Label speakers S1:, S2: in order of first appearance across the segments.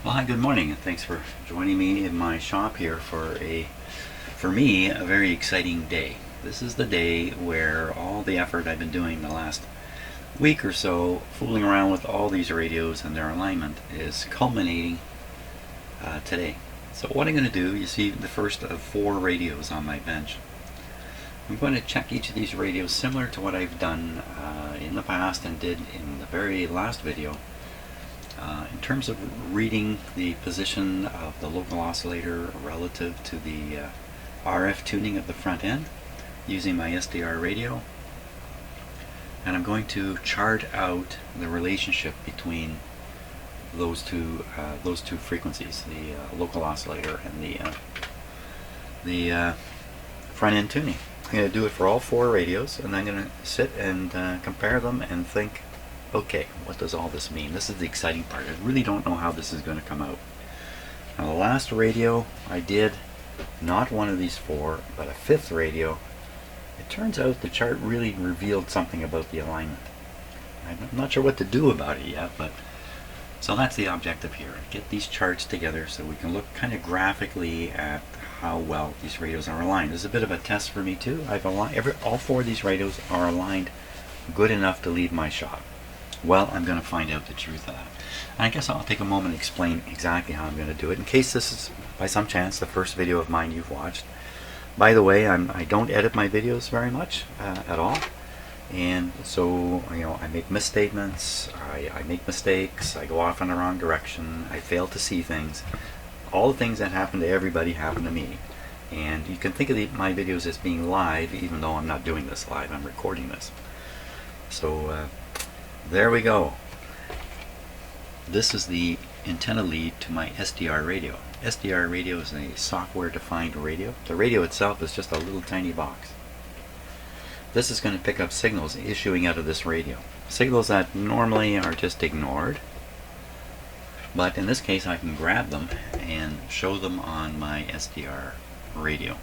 S1: Well, hi, good morning, and thanks for joining me in my shop here for me, a very exciting day. This is the day where all the effort I've been doing the last week or so, fooling around with all these radios and their alignment, is culminating today. So what I'm going to do, you see the first of 4 radios on my bench. I'm going to check each of these radios similar to what I've done in the past and did in the very last video. In terms of reading the position of the local oscillator relative to the RF tuning of the front end using my SDR radio, and I'm going to chart out the relationship between those two frequencies, the local oscillator and the front end tuning. I'm going to do it for all 4 radios, and I'm going to sit and compare them and think, okay, what does all this mean? This is the exciting part. I really don't know how this is going to come out. Now, the last radio I did, not one of these 4, but a 5th radio, it turns out the chart really revealed something about the alignment. I'm not sure what to do about it yet, but so that's the objective here. Get these charts together so we can look kind of graphically at how well these radios are aligned. This is a bit of a test for me too. I've aligned all 4 of these radios are aligned good enough to leave my shop. Well, I'm going to find out the truth of that. And I guess I'll take a moment to explain exactly how I'm going to do it, in case this is, by some chance, the first video of mine you've watched. By the way, I don't edit my videos very much at all. And so, I make misstatements, I make mistakes, I go off in the wrong direction, I fail to see things. All the things that happen to everybody happen to me. And you can think of my videos as being live, even though I'm not doing this live, I'm recording this. So, there we go. This is the antenna lead to my SDR radio. SDR radio is a software-defined radio. The radio itself is just a little tiny box. This is going to pick up signals issuing out of this radio. Signals that normally are just ignored. But in this case, I can grab them and show them on my SDR radio.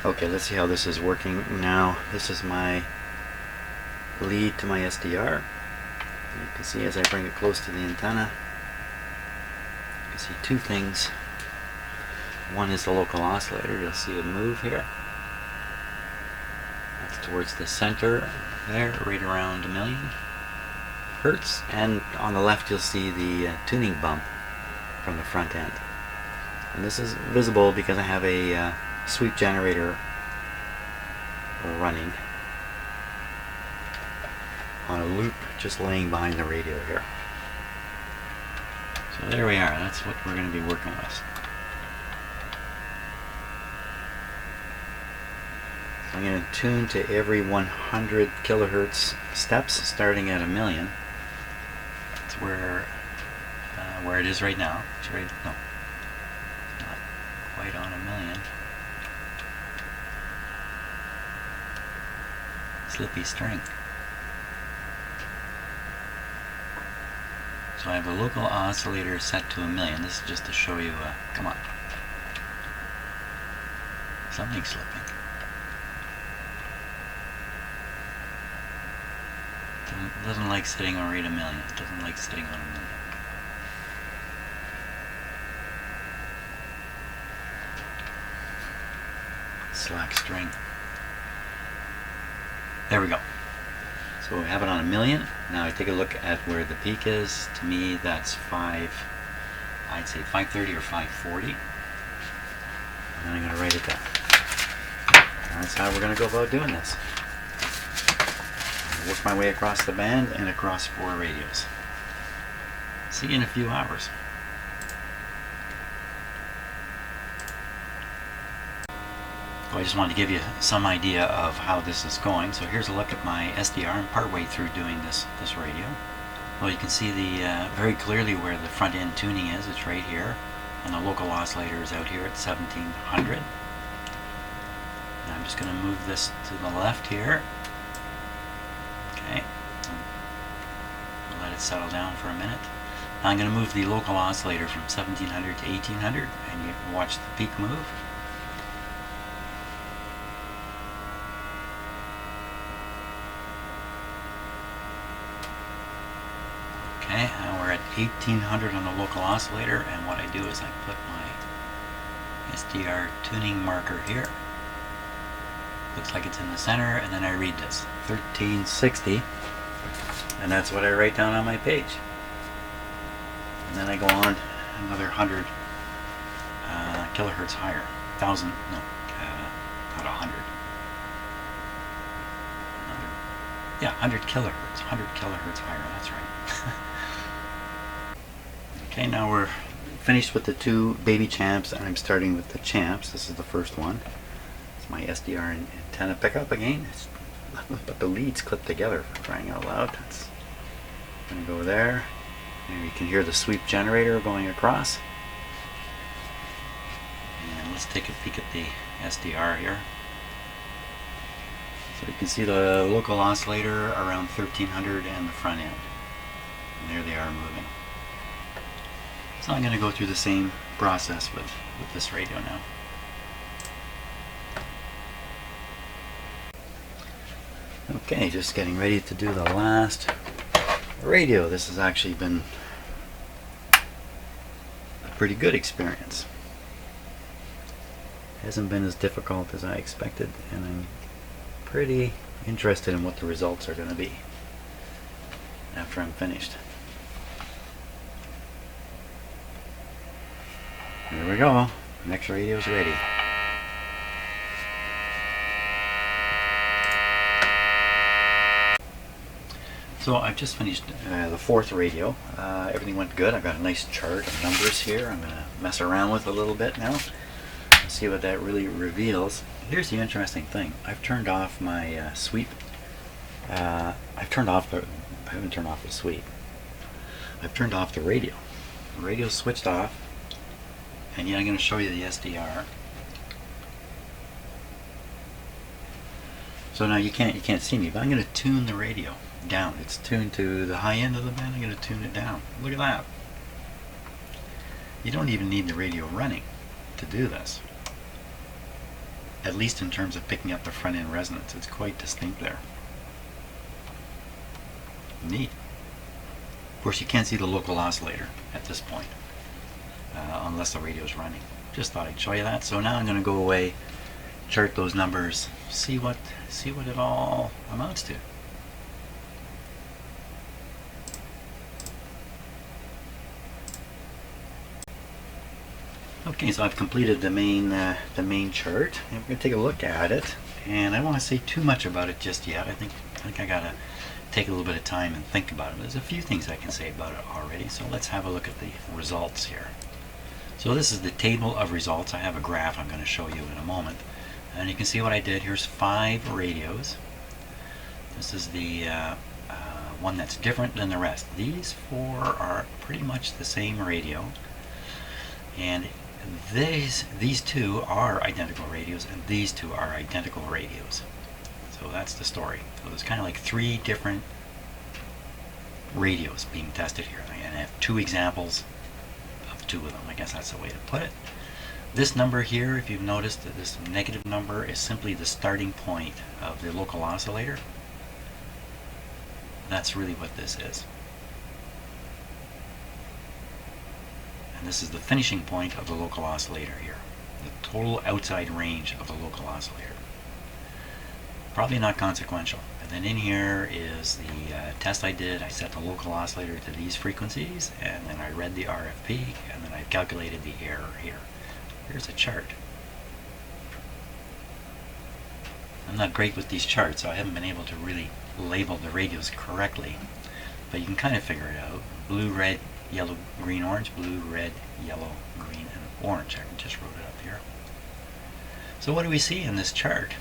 S1: Okay, let's see how this is working now. This is my lead to my SDR. You can see as I bring it close to the antenna, you can see 2 things. One is the local oscillator. You'll see it move here. That's towards the center there, right around 1,000,000 hertz. And on the left you'll see the tuning bump from the front end. And this is visible because I have a sweep generator running on a loop just laying behind the radio here. So there we are. That's what we're going to be working with. So I'm going to tune to every 100 kilohertz steps starting at 1,000,000. That's where it is right now. It's right, no, not quite on 1,000,000. Slippy string. So I have a local oscillator set to 1,000,000. This is just to show you, come on. Something's slipping. Doesn't like sitting on right 1,000,000. It doesn't like sitting on 1,000,000. Slack string. There we go. So we have it on 1,000,000. Now I take a look at where the peak is. To me, that's I'd say 530 or 540. And then I'm going to write it down. That's how we're going to go about doing this. I'll work my way across the band and across 4 radios. See you in a few hours. I just wanted to give you some idea of how this is going. So here's a look at my SDR. I'm partway through doing this radio. Well, you can see very clearly where the front end tuning is. It's right here, and the local oscillator is out here at 1700. And I'm just going to move this to the left here. Okay, let it settle down for a minute. Now I'm going to move the local oscillator from 1700 to 1800, and you can watch the peak move. Okay, now we're at 1800 on the local oscillator, and what I do is I put my SDR tuning marker here. Looks like it's in the center, and then I read this 1360, and that's what I write down on my page. And then I go on another 100 kilohertz higher. 1,000, no, not 100. Yeah, 100 kilohertz. 100 kilohertz higher, that's right. Okay, now we're finished with the two baby champs, and I'm starting with the champs. This is the first one. It's my SDR antenna pickup again. But the leads clip together, for crying out loud. That's going to go there. And you can hear the sweep generator going across. And let's take a peek at the SDR here. So you can see the local oscillator around 1300 and the front end. And there they are moving. So I'm going to go through the same process with this radio now. Okay, just getting ready to do the last radio. This has actually been a pretty good experience. It hasn't been as difficult as I expected, and I'm pretty interested in what the results are going to be after I'm finished. Here we go. Next radio's ready. So I've just finished the fourth radio. Everything went good. I've got a nice chart of numbers here I'm going to mess around with a little bit now. See what that really reveals. Here's the interesting thing. I've turned off my sweep. I haven't turned off the sweep. I've turned off the radio. The radio's switched off. And yet I'm going to show you the SDR. So now you can't see me, but I'm going to tune the radio down. It's tuned to the high end of the band. I'm going to tune it down. Look at that. You don't even need the radio running to do this. At least in terms of picking up the front end resonance. It's quite distinct there. Neat. Of course, you can't see the local oscillator at this point. Unless the radio is running. Just thought I'd show you that. So now I'm going to go away, chart those numbers, see what it all amounts to. Okay, so I've completed the main chart. And we're going to take a look at it, and I don't want to say too much about it just yet. I think I gotta take a little bit of time and think about it. There's a few things I can say about it already. So let's have a look at the results here. So this is the table of results. I have a graph I'm going to show you in a moment. And you can see what I did. Here's 5 radios. This is the one that's different than the rest. These 4 are pretty much the same radio. And these 2 are identical radios, and these 2 are identical radios. So that's the story. So there's kind of like 3 different radios being tested here. And I have 2 examples. 2 of them, I guess that's the way to put it. This number here, if you've noticed, that this negative number is simply the starting point of the local oscillator. That's really what this is. And this is the finishing point of the local oscillator here. The total outside range of the local oscillator. Probably not consequential. And then in here is the test I did. I set the local oscillator to these frequencies, and then I read the RFP, and then I calculated the error here. Here's a chart. I'm not great with these charts, so I haven't been able to really label the radios correctly, but you can kind of figure it out. Blue, red, yellow, green, orange, blue, red, yellow, green, and orange. I just wrote it up here. So what do we see in this chart?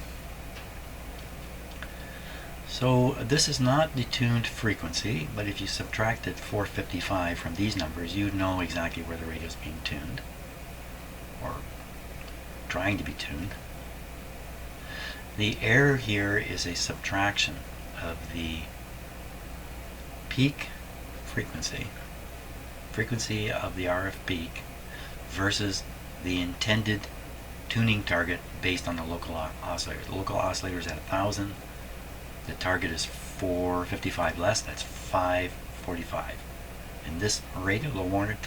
S1: So this is not the tuned frequency, but if you subtracted 455 from these numbers, you'd know exactly where the radio is being tuned, or trying to be tuned. The error here is a subtraction of the peak frequency of the RF peak versus the intended tuning target based on the local oscillator. The local oscillator is at 1,000. The target is 455 less, that's 545. in this radio, the Warner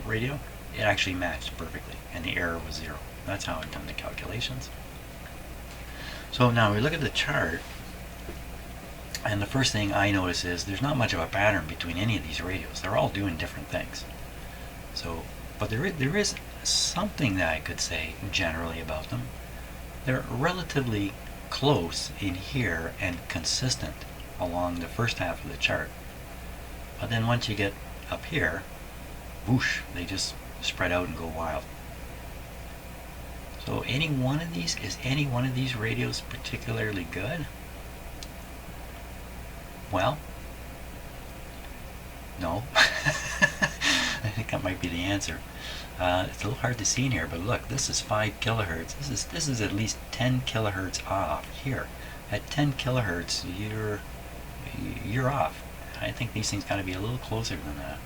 S1: radio, it actually matched perfectly, and the error was 0. That's how I've done the calculations. So now we look at the chart, and the first thing I notice is there's not much of a pattern between any of these radios. They're all doing different things. So, but there is something that I could say generally about them. They're relatively close in here and consistent along the first half of the chart. But then once you get up here, whoosh, they just spread out and go wild. So is any one of these radios particularly good? Well, no. I think that might be the answer. It's a little hard to see in here, but look, this is 5 kilohertz. This is at least 10 kilohertz off here. At 10 kilohertz, you're off. I think these things got to be a little closer than that.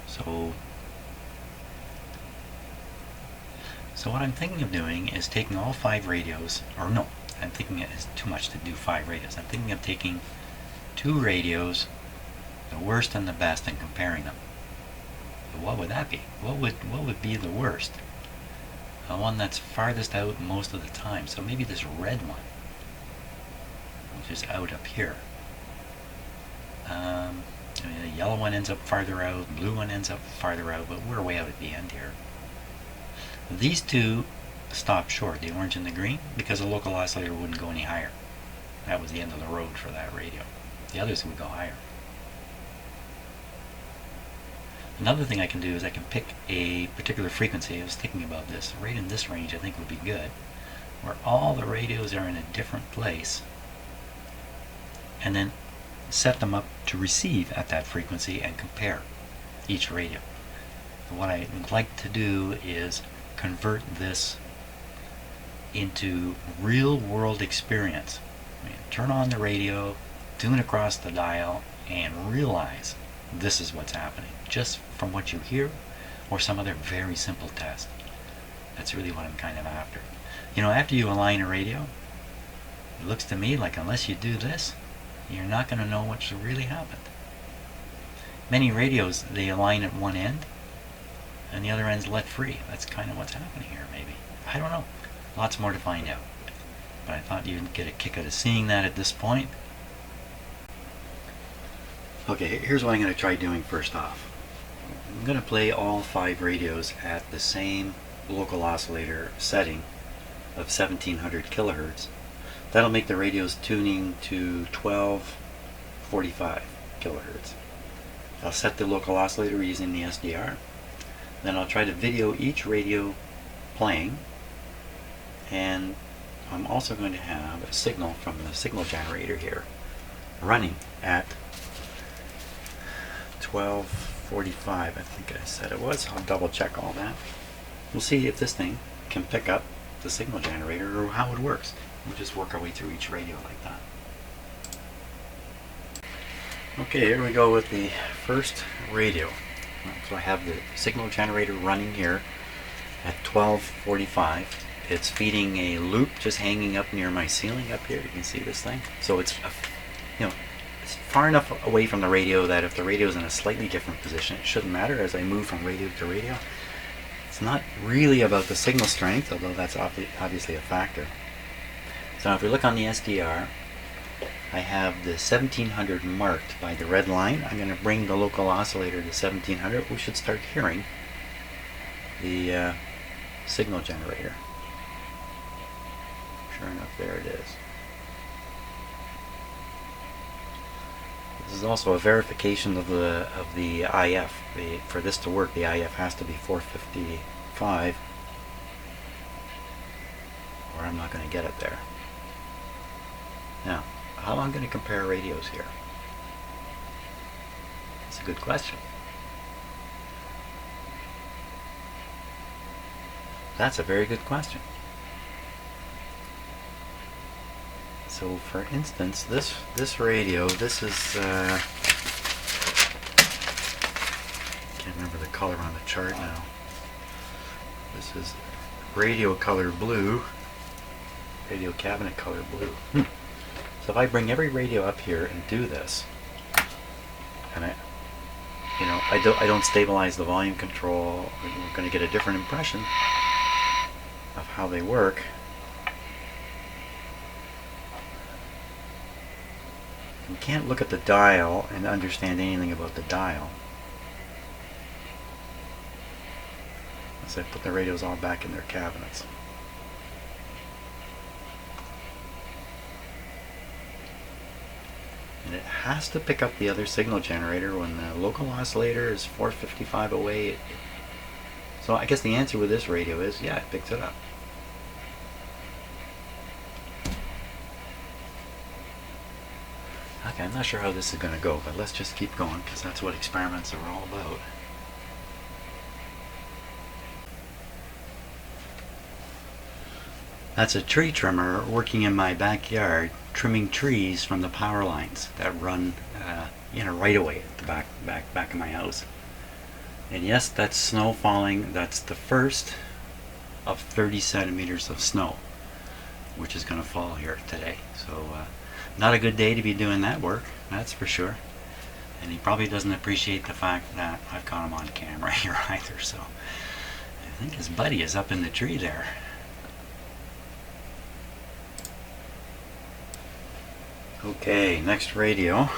S1: So what I'm thinking of doing is taking all 5 radios, or no, I'm thinking it is too much to do 5 radios. I'm thinking of taking 2 radios, the worst and the best, and comparing them. But what would that be? What would be the worst? The one that's farthest out most of the time. So maybe this red one, which is out up here. The yellow one ends up farther out, the blue one ends up farther out, but we're way out at the end here. These two stop short, the orange and the green, because the local oscillator wouldn't go any higher. That was the end of the road for that radio. The others would go higher. Another thing I can do is I can pick a particular frequency. I was thinking about this. Right in this range I think would be good, where all the radios are in a different place, and then set them up to receive at that frequency and compare each radio. And what I would like to do is convert this into real world experience. Turn on the radio, tune across the dial, and realize this is what's happening, just from what you hear or some other very simple test. That's really what I'm kind of after. You know, after you align a radio, it looks to me like unless you do this, you're not going to know what's really happened. Many radios, they align at one end and the other end's let free. That's kind of what's happening here, maybe. I don't know. Lots more to find out. But I thought you'd get a kick out of seeing that at this point. Okay, here's what I'm going to try doing first off. I'm going to play all 5 radios at the same local oscillator setting of 1700 kilohertz. That'll make the radios tuning to 1245 kilohertz. I'll set the local oscillator using the SDR. Then I'll try to video each radio playing, and I'm also going to have a signal from the signal generator here running at 1245, I think I said it was. I'll double check all that. We'll see if this thing can pick up the signal generator or how it works. We'll just work our way through each radio like that. Okay, here we go with the first radio. So I have the signal generator running here at 1245. It's feeding a loop just hanging up near my ceiling up here. You can see this thing. So it's, it's far enough away from the radio that if the radio is in a slightly different position, it shouldn't matter as I move from radio to radio. It's not really about the signal strength, although that's obviously a factor. So if we look on the SDR, I have the 1700 marked by the red line. I'm going to bring the local oscillator to 1700. We should start hearing the signal generator. Sure enough, there it is. This is also a verification of the IF. For this to work, the IF has to be 455, or I'm not going to get it there. Now, how am I going to compare radios here? That's a good question. That's a very good question. So, for instance, this radio, this is can't remember the color on the chart now. This is radio color blue, radio cabinet color blue. So if I bring every radio up here and do this, and I don't stabilize the volume control. We're going to get a different impression of how they work. You can't look at the dial and understand anything about the dial. As I put the radios all back in their cabinets. And it has to pick up the other signal generator when the local oscillator is 455 away. So I guess the answer with this radio is, yeah, it picks it up. Okay, I'm not sure how this is going to go, but let's just keep going, because that's what experiments are all about. That's a tree trimmer working in my backyard, trimming trees from the power lines that run right away at the back of my house. And yes, that's snow falling. That's the first of 30 centimeters of snow, which is going to fall here today. So not a good day to be doing that work, that's for sure. And he probably doesn't appreciate the fact that I've got him on camera here either. So I think his buddy is up in the tree there. Okay, next radio.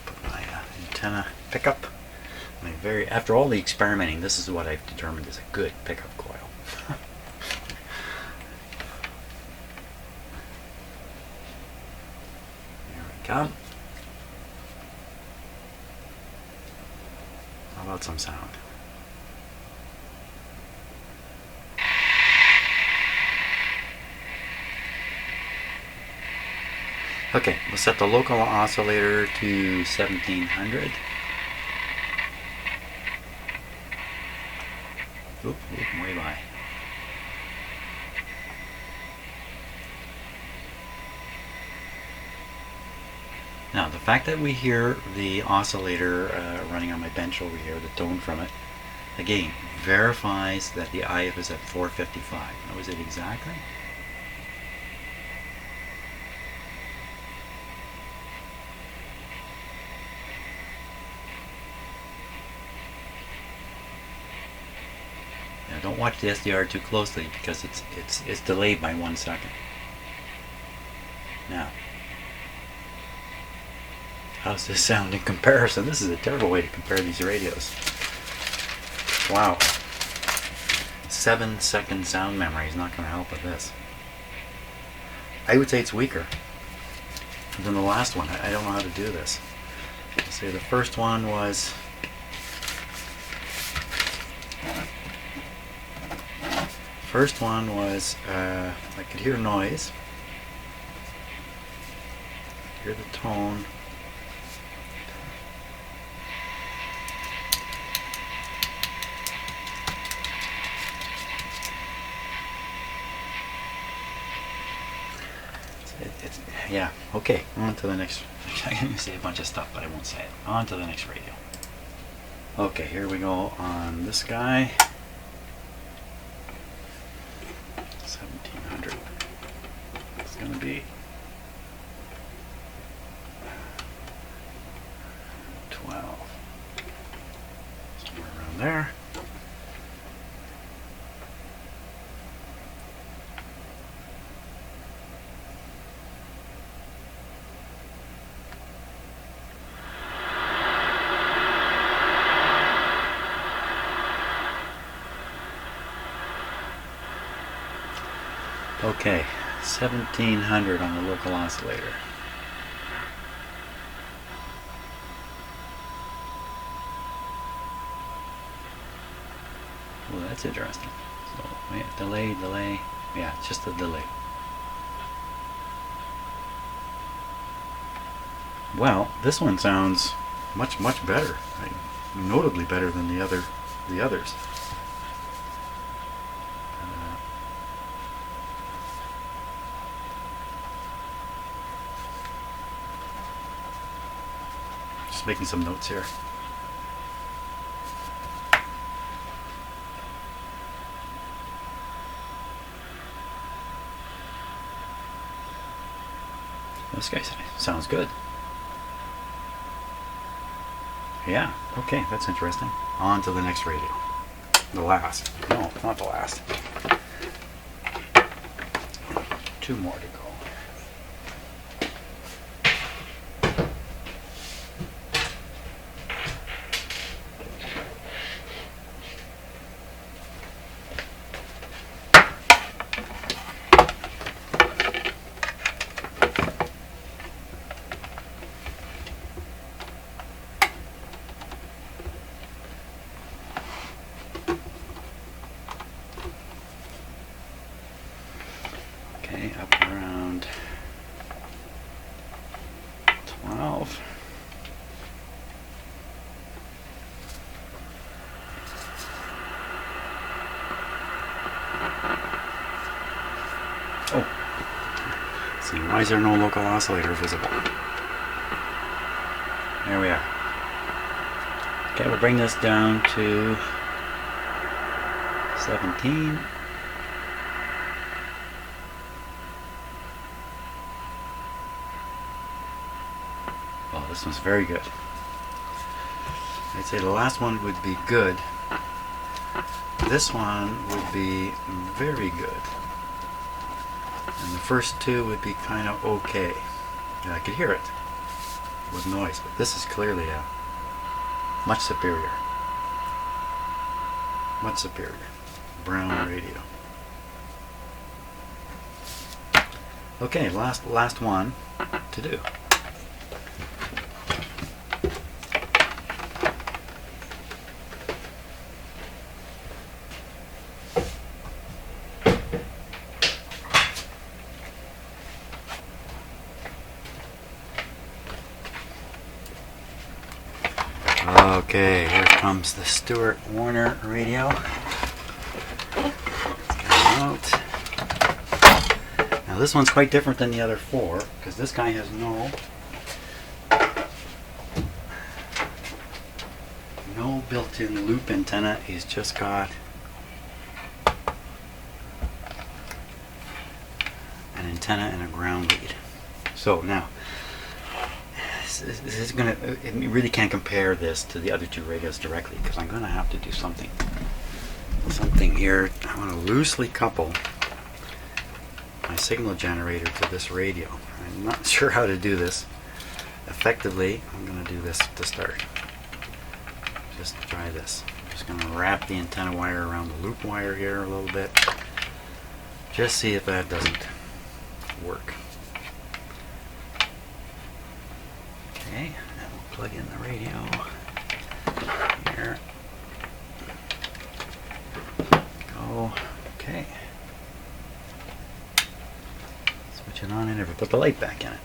S1: Put my antenna pickup. After all the experimenting, this is what I've determined is a good pickup coil. There we go. How about some sound? Okay, we'll set the local oscillator to 1700. Oop, way by. Now, the fact that we hear the oscillator running on my bench over here, the tone from it, again, verifies that the IF is at 455. Now, is it exactly? Now, don't watch the SDR too closely because it's delayed by 1 second. Now, how's this sound in comparison? This is a terrible way to compare these radios. Wow. 7-second sound memory is not going to help with this. I would say it's weaker than the last one. I don't know how to do this. Let's say the first one was... I could hear noise, hear the tone. Yeah, okay, on to the next. I'm going to say a bunch of stuff, but I won't say it. On to the next radio. Okay, here we go on this guy. 1700. It's going to be 12. Somewhere around there. Okay, 1700 on the local oscillator. Well, that's interesting. So, wait, delay. Yeah, it's just a delay. Well, this one sounds much better. Notably better than the others. Making some notes here. This guy sounds good. Yeah, okay, that's interesting. On to the next radio. The last. No, not the last. 2 more to go. Up around 12. Oh, see, why is there no local oscillator visible? There we are. Okay, we'll bring this down to 17. Well, this one's very good. I'd say the last one would be good. This one would be very good. And the first 2 would be kind of okay. I could hear it with noise, but this is clearly much superior. Much superior. Brown radio. Okay, last one to do. Okay, here comes the Stewart Warner radio. Let's get it out. Now this one's quite different than the other 4 because this guy has no built-in loop antenna. He's just got an antenna and a ground lead. So now this is gonna. You really can't compare this to the other 2 radios directly because I'm gonna have to do something here. I want to loosely couple my signal generator to this radio. I'm not sure how to do this effectively. I'm gonna do this to start. Just try this. I'm just gonna wrap the antenna wire around the loop wire here a little bit. Just see if that doesn't work. Okay, and we'll plug in the radio here. Go. Okay. Switch it on and never put the light back in it.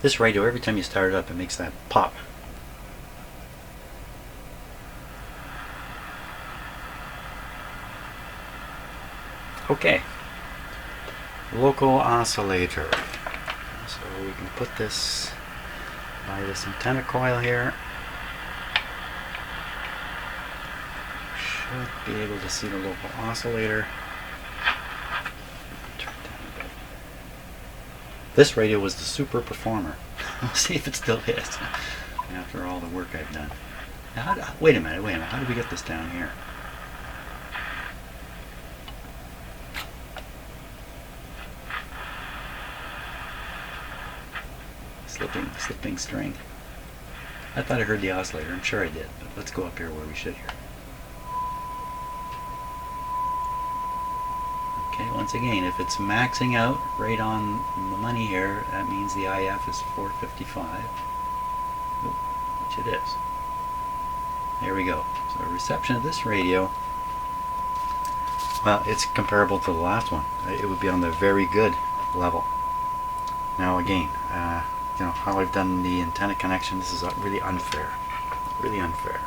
S1: This radio, every time you start it up, it makes that pop. Okay. Local oscillator. So we can put this by this antenna coil here. Should be able to see the local oscillator. This radio was the super performer. We'll see if it still is after all the work I've done. Now, wait a minute. How do we get this down here? Slipping string. I thought I heard the oscillator. I'm sure I did. But let's go up here where we should hear. Okay, once again, if it's maxing out right on the money here, that means the IF is 455, which it is. There we go. So the reception of this radio, well, it's comparable to the last one. It would be on the very good level. Now again, how I've done the antenna connection, this is really unfair. Really unfair.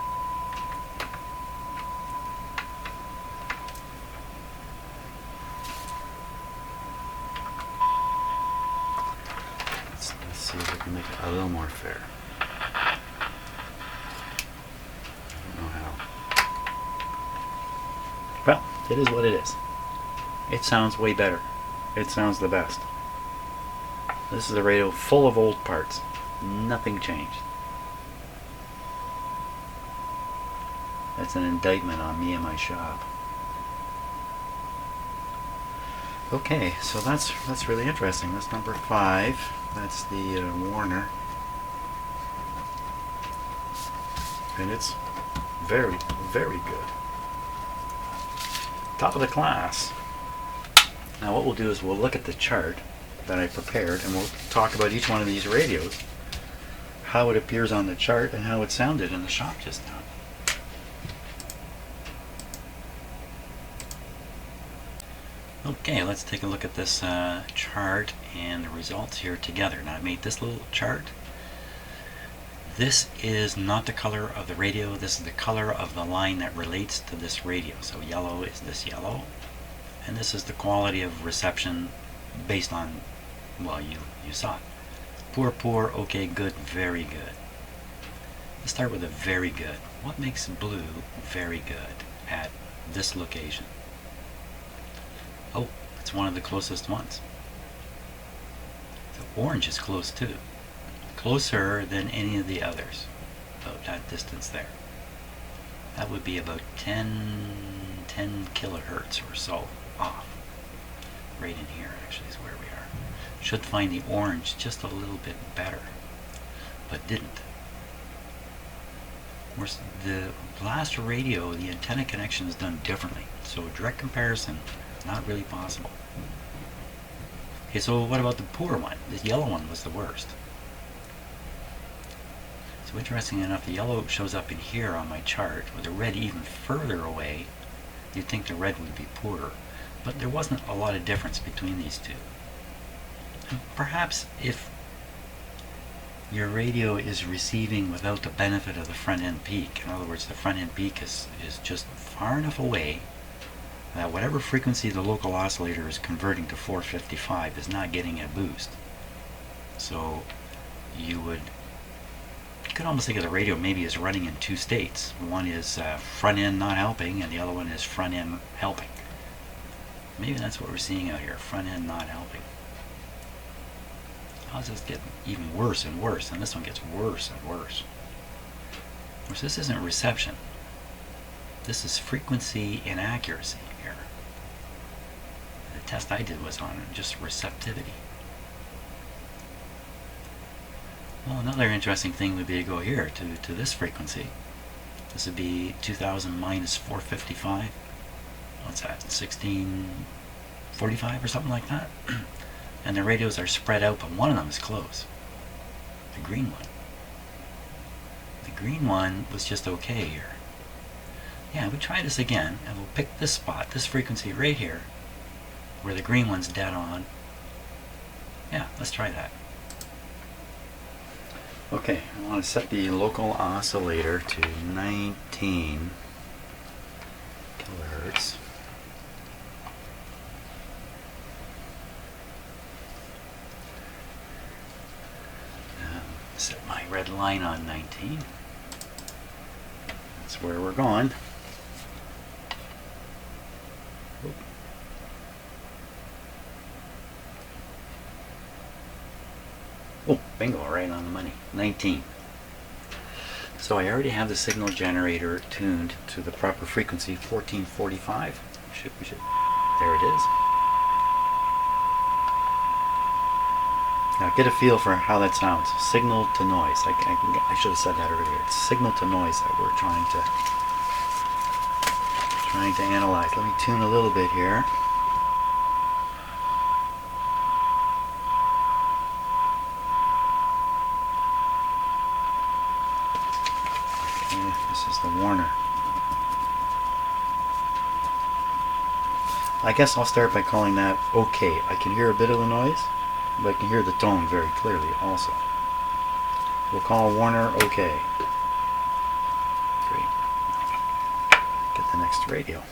S1: see if I can make it a little more fair. I don't know how. Well, it is what it is. It sounds way better. It sounds the best. This is a radio full of old parts. Nothing changed. That's an indictment on me and my shop. Okay, so that's really interesting. That's number 5. That's the Warner, and it's very, very good. Top of the class. Now what we'll do is we'll look at the chart that I prepared, and we'll talk about each one of these radios, how it appears on the chart, and how it sounded in the shop just now. Okay, let's take a look at this chart and the results here together. Now I made this little chart. This is not the color of the radio, this is the color of the line that relates to this radio. So yellow is this yellow, and this is the quality of reception based on, well, you saw it. Poor, poor, okay, good, very good. Let's start with a very good. What makes blue very good at this location? Oh, it's one of the closest ones. The orange is close too. Closer than any of the others. About that distance there. That would be about 10 kilohertz or so off. Right in here actually is where we are. Should find the orange just a little bit better, but didn't. Of course, the blast radio, the antenna connection is done differently, so a direct comparison not really possible. Okay, so what about the poor one? This yellow one was the worst. So interesting enough, the yellow shows up in here on my chart, with the red even further away. You'd think the red would be poorer, but there wasn't a lot of difference between these two. And perhaps if your radio is receiving without the benefit of the front end peak, in other words, the front end peak is just far enough away that whatever frequency the local oscillator is converting to 455 is not getting a boost. So you could almost think of the radio maybe as running in two states. One is front end not helping, and the other one is front end helping. Maybe that's what we're seeing out here, front end not helping. How does this get even worse and worse? And this one gets worse and worse. Of course, this isn't reception. This is frequency inaccuracy here. The test I did was on just receptivity. Well, another interesting thing would be to go here to this frequency. This would be 2000 minus 455. What's that? 1645 or something like that. And the radios are spread out, but one of them is close. The green one. The green one was just okay here. Yeah, we try this again, and we'll pick this spot, this frequency right here, where the green one's dead on. Yeah, let's try that. Okay, I want to set the local oscillator to 19 kilohertz. Set my red line on 19. That's where we're going. Oop. Oh, bingo, right on the money. 19. So I already have the signal generator tuned to the proper frequency, 1445. We should. There it is. Now get a feel for how that sounds. Signal to noise. I should have said that earlier. It's signal to noise that we're trying to analyze. Let me tune a little bit here. Okay, this is the Warner. I guess I'll start by calling that okay. I can hear a bit of the noise, but I can hear the tone very clearly also. We'll call Warner OK. Great. Get the next radio.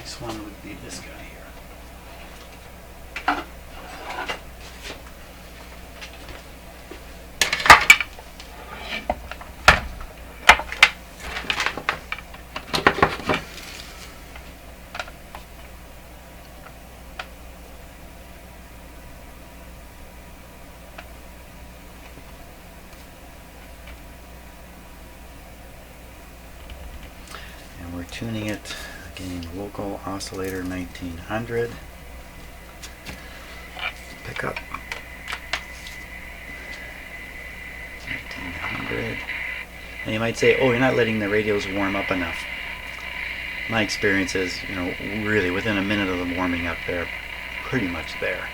S1: Next one would be this guy here. And we're tuning it again, local oscillator 1900. Pickup 1900. And you might say, oh, you're not letting the radios warm up enough. My experience is, you know, really within a minute of them warming up, they're pretty much there.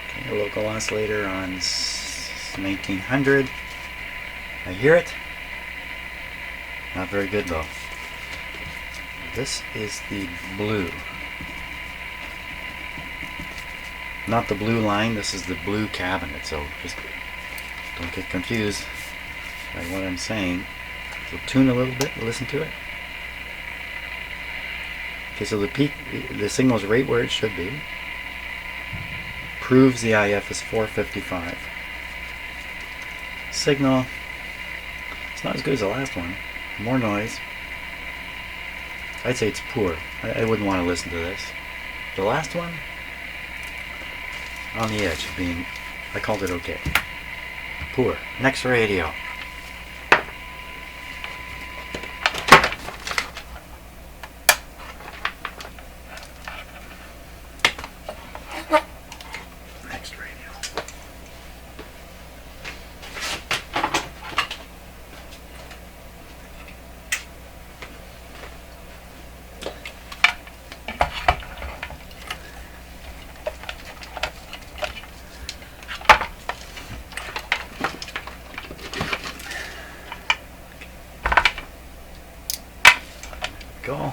S1: Okay, a local oscillator on 1900. I hear it. Not very good though. This is the blue. Not the blue line, this is the blue cabinet, so just don't get confused by what I'm saying. So tune a little bit, listen to it. Okay, so the peak, the signal's right where it should be. Proves the IF is 455. Signal, it's not as good as the last one. More noise. I'd say it's poor. I wouldn't want to listen to this. The last one, on the edge of being, I called it okay. Poor. Next radio. Next radio. Go.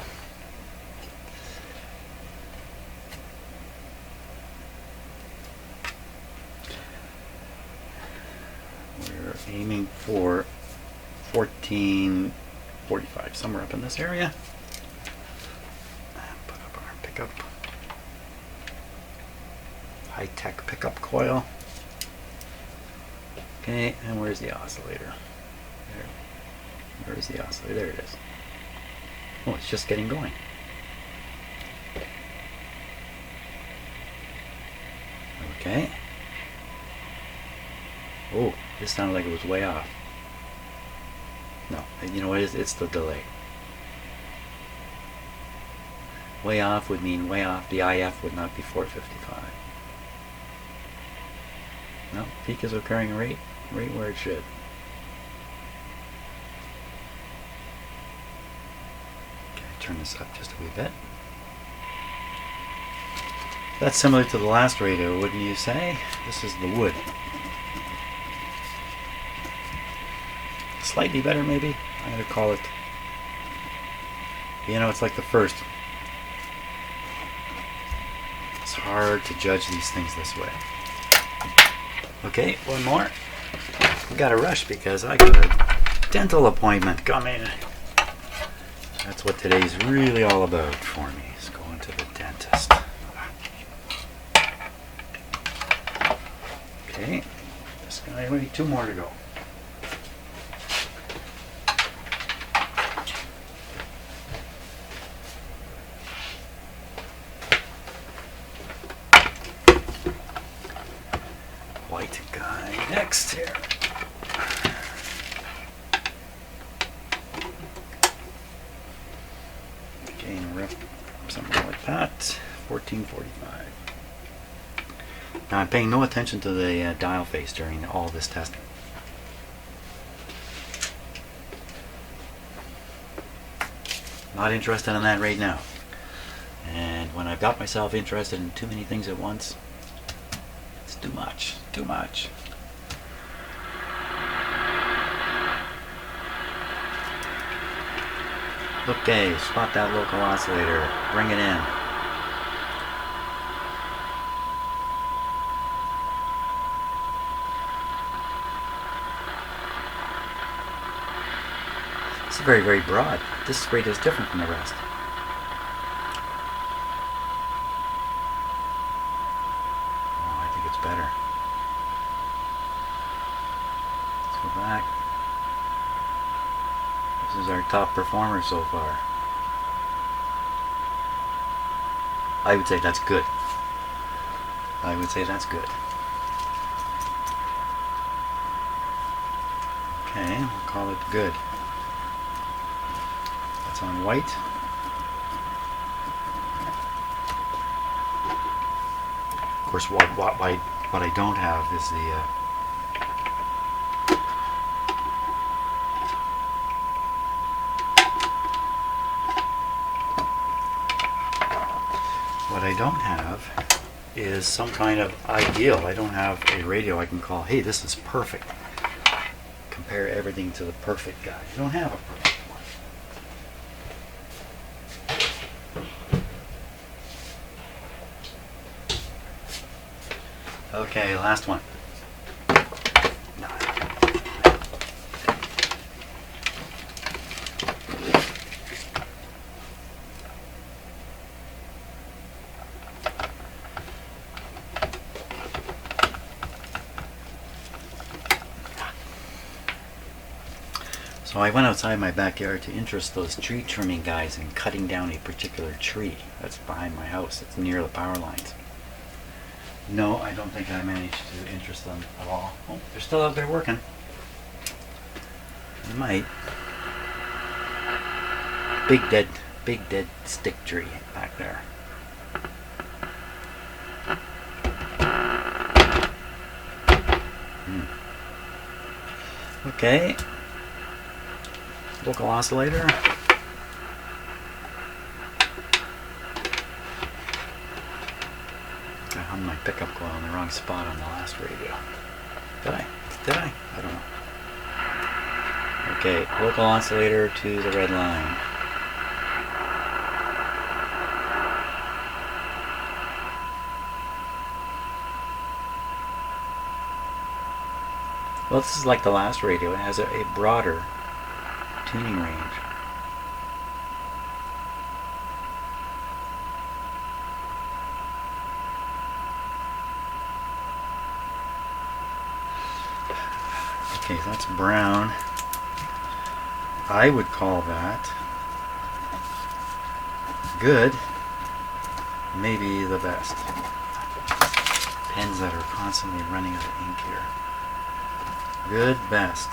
S1: We're aiming for 1445, somewhere up in this area. Put up our pickup. High-tech pickup coil. Okay, and where's the oscillator? There. Where's the oscillator? There it is. Oh, it's just getting going. Okay. Oh, this sounded like it was way off. No, you know what it is? It's the delay. Way off would mean way off. The IF would not be 455. No, peak is occurring right where it should. Turn this up just a wee bit. That's similar to the last radio, wouldn't you say? This is the wood. Slightly better, maybe? I'm going to call it. You know, it's like the first. It's hard to judge these things this way. Okay, one more. We got to rush because I got a dental appointment coming. That's what today's really all about for me, is going to the dentist. Okay, this guy, only 2 more to go. White guy next here. Something like that. 1445. Now I'm paying no attention to the dial face during all this testing. Not interested in that right now. And when I've got myself interested in too many things at once, it's too much. Too much. Okay, spot that local oscillator. Bring it in. very, very broad. This radio is different from the rest. Oh, I think it's better. Let's go back. This is our top performer so far. I would say that's good. I would say that's good. Okay, we'll call it good. That's on white. Of course, what I don't have is the what I don't have is some kind of ideal. I don't have a radio I can call, hey, this is perfect. Compare everything to the perfect guy. I don't have a perfect one. Okay, last one. So I went outside my backyard to interest those tree trimming guys in cutting down a particular tree that's behind my house. It's near the power lines. No, I don't think I managed to interest them at all. Oh, they're still out there working. They might. Big dead stick tree back there. Okay. Local oscillator. I hung my pickup coil in the wrong spot on the last radio. Did I? I don't know. Okay, local oscillator to the red line. Well, this is like the last radio. It has a broader tuning range. Okay, so that's brown. I would call that good, maybe the best. Pens that are constantly running out of ink here. Good, best.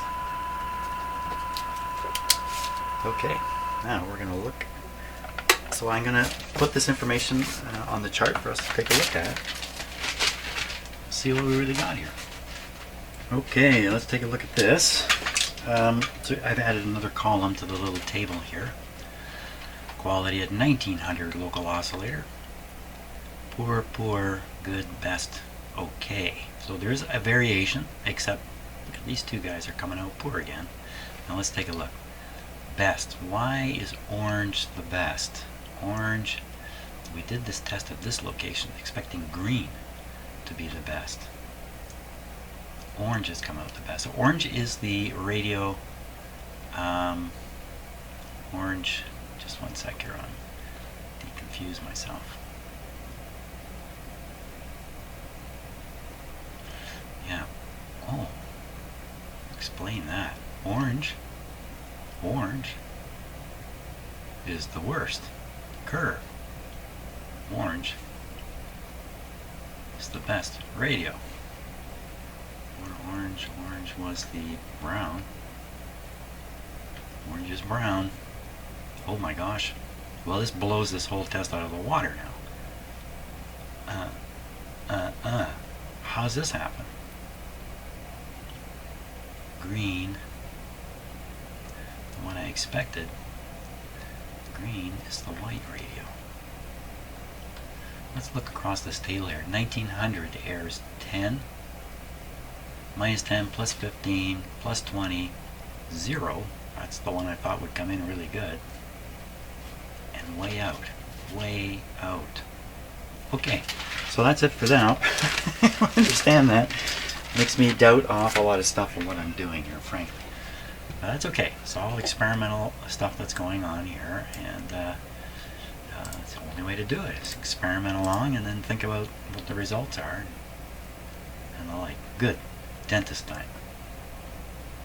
S1: Okay, now we're going to look. So I'm going to put this information on the chart for us to take a look at. See what we really got here. Okay, let's take a look at this. So I've added another column to the little table here. Quality at 1900 local oscillator. Poor, poor, good, best, okay. So there's a variation, except these two guys are coming out poor again. Now let's take a look. Best. Why is orange the best? Orange, we did this test at this location expecting green to be the best. Orange has come out the best. So orange is the radio. Orange, just one sec here, I'm deconfuse myself. Yeah. Oh. Explain that. Orange is the worst. Curve. Orange is the best radio. Orange was the brown. Orange is brown. Oh my gosh. Well, this blows this whole test out of the water now. How's this happen? Green, the one I expected. Green is the white radio. Let's look across this table here. 1900 airs 10, minus 10, plus 15, plus 20, 0. That's the one I thought would come in really good. And way out. Way out. Okay, so that's it for now. I understand that. Makes me doubt off a lot of stuff of what I'm doing here, frankly. That's okay. It's all experimental stuff that's going on here, and it's the only way to do it is experiment along and then think about what the results are and the like. Good. Dentist time.